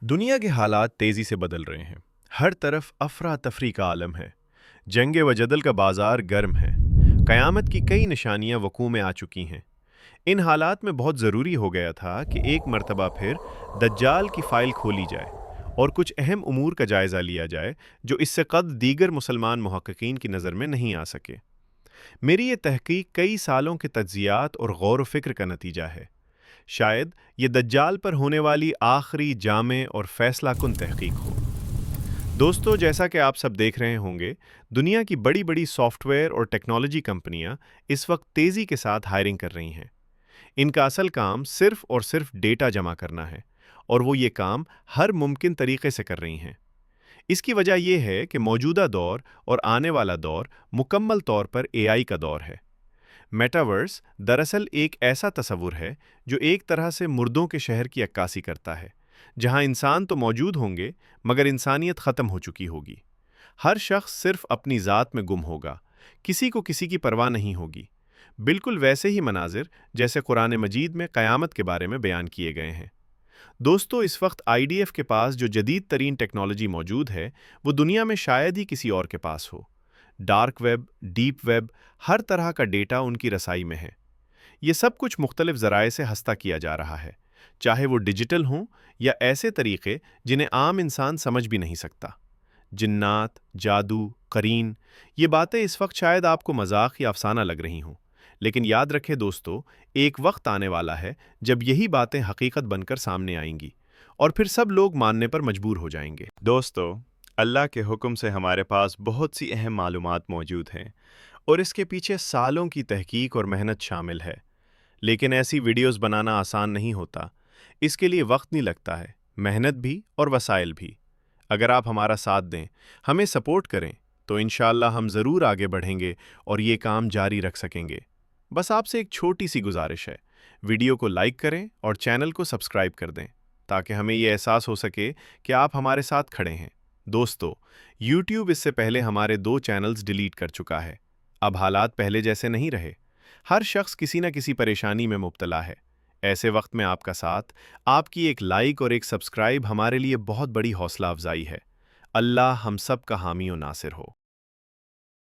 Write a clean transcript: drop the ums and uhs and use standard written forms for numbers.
दुनिया के हालात तेज़ी से बदल रहे हैं। हर तरफ अफरा तफरी का आलम है। जंग व जदल का बाजार गर्म है। क़यामत की कई निशानियां वकूዕ में आ चुकी हैं। इन हालात में बहुत ज़रूरी हो गया था कि एक मर्तबा फिर दज्जाल की फ़ाइल खोली जाए और कुछ अहम उमूर का जायज़ा लिया जाए जो इससे कद दीगर मुसलमान मुहक्किकीन की नज़र में नहीं आ सके। मेरी ये तहकीक कई सालों के तज्ज़ियात और गौर व फ़िक्र का नतीजा है। शायद ये दज्जाल पर होने वाली आखिरी जामे और फैसला कुन तहकीक हो। दोस्तों, जैसा कि आप सब देख रहे होंगे, दुनिया की बड़ी बड़ी सॉफ्टवेयर और टेक्नोलॉजी कंपनियां इस वक्त तेज़ी के साथ हायरिंग कर रही हैं। इनका असल काम सिर्फ और सिर्फ डेटा जमा करना है, और वो ये काम हर मुमकिन तरीके से कर रही हैं। इसकी वजह यह है कि मौजूदा दौर और आने वाला दौर मुकम्मल तौर पर एआई का दौर है। मेटावर्स दरअसल एक ऐसा तस्वुर है जो एक तरह से मुर्दों के शहर की अक्कासी करता है, जहां इंसान तो मौजूद होंगे मगर इंसानियत ख़त्म हो चुकी होगी। हर शख्स सिर्फ अपनी ज़ात में गुम होगा, किसी को किसी की परवाह नहीं होगी। बिल्कुल वैसे ही मनाजिर जैसे कुरान मजीद में क़यामत के बारे में बयान किए गए हैं। दोस्तों, इस वक्त आईडीएफ के पास जो जदीद तरीन टेक्नोलॉजी मौजूद है, वो दुनिया में शायद ही किसी और के पास हो। डार्क वेब, डीप वेब, हर तरह का डेटा उनकी रसाई में है। ये सब कुछ मुख्तलिफ ज़राए से हस्ता किया जा रहा है, चाहे वो डिजिटल हों या ऐसे तरीक़े जिन्हें आम इंसान समझ भी नहीं सकता। जिन्नात, जादू, करीन, ये बातें इस वक्त शायद आपको मजाक या अफसाना लग रही हों, लेकिन याद रखें दोस्तों, एक वक्त आने वाला है जब यही बातें हकीकत बनकर सामने आएंगी और फिर सब लोग मानने पर मजबूर हो जाएंगे। दोस्तों, अल्लाह के हुक्म से हमारे पास बहुत सी अहम मालूमात मौजूद हैं और इसके पीछे सालों की तहकीक और मेहनत शामिल है। लेकिन ऐसी वीडियोस बनाना आसान नहीं होता। इसके लिए वक्त नहीं लगता है, मेहनत भी और वसाइल भी। अगर आप हमारा साथ दें, हमें सपोर्ट करें, तो इंशाअल्लाह हम ज़रूर आगे बढ़ेंगे और ये काम जारी रख सकेंगे। बस आपसे एक छोटी सी गुजारिश है, वीडियो को लाइक करें और चैनल को सब्सक्राइब कर दें, ताकि हमें ये एहसास हो सके कि आप हमारे साथ खड़े हैं। दोस्तों, YouTube इससे पहले हमारे 2 चैनल्स डिलीट कर चुका है। अब हालात पहले जैसे नहीं रहे। हर शख्स किसी न किसी परेशानी में मुब्तला है। ऐसे वक्त में आपका साथ, आपकी एक लाइक और एक सब्सक्राइब हमारे लिए बहुत बड़ी हौसला अफजाई है। अल्लाह हम सब का हामी और नासिर हो।